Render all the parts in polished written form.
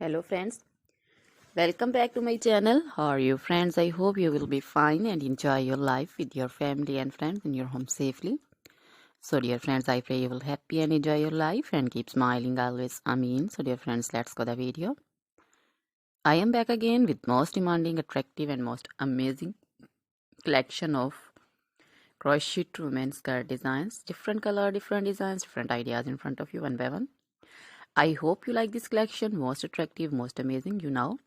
Hello friends, welcome back to my channel. How are you friends? I hope you will be fine and enjoy your life with your family and friends in your home safely. So dear friends, I pray you will happy and enjoy your life and keep smiling always. Amen. So dear friends, let's go the video. I am back again with most demanding, attractive and most amazing collection of crochet women's skirt designs. Different color, different designs, different ideas in front of you one by one. I hope you like this collection. Most attractive, most amazing, you know.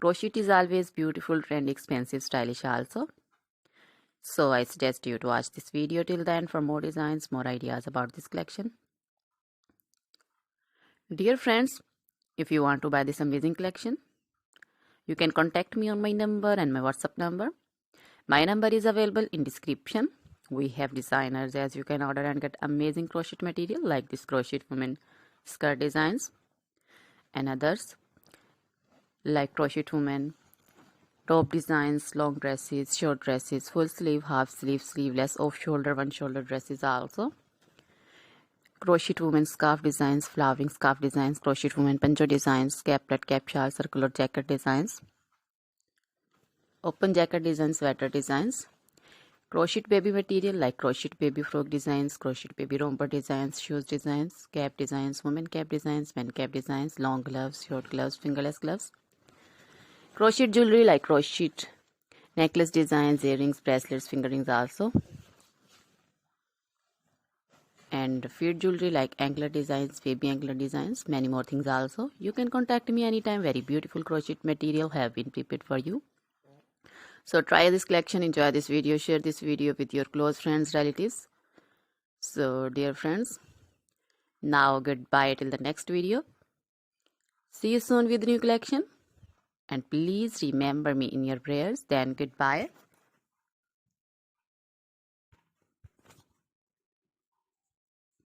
Crochet is always beautiful, trendy, expensive, stylish also. So I suggest you to watch this video till then for more designs, more ideas about this collection. Dear friends, if you want to buy this amazing collection, you can contact me on my number and my WhatsApp number. My number is available in description. We have designers as you can order and get amazing crochet material like this crochet women skirt designs and others like crochet women top designs, long dresses, short dresses, full sleeve, half sleeve, sleeveless, off shoulder, one shoulder dresses also. Crochet women scarf designs, flowering scarf designs, crochet women pancho designs, caplet, cap shawl, circular jacket designs, open jacket designs, sweater designs, crochet baby material like crochet baby frock designs, crochet baby romper designs, shoes designs, cap designs, women cap designs, men cap designs, long gloves, short gloves, fingerless gloves, crochet jewelry like crochet necklace designs, earrings, bracelets, finger rings also, and feet jewelry like anklet designs, baby anklet designs, many more things also. You can contact me anytime. Very beautiful crochet material have been prepared for you. So try this collection, enjoy this video, share this video with your close friends, relatives. So dear friends, now goodbye till the next video. See you soon with new collection. And please remember me in your prayers. Then goodbye.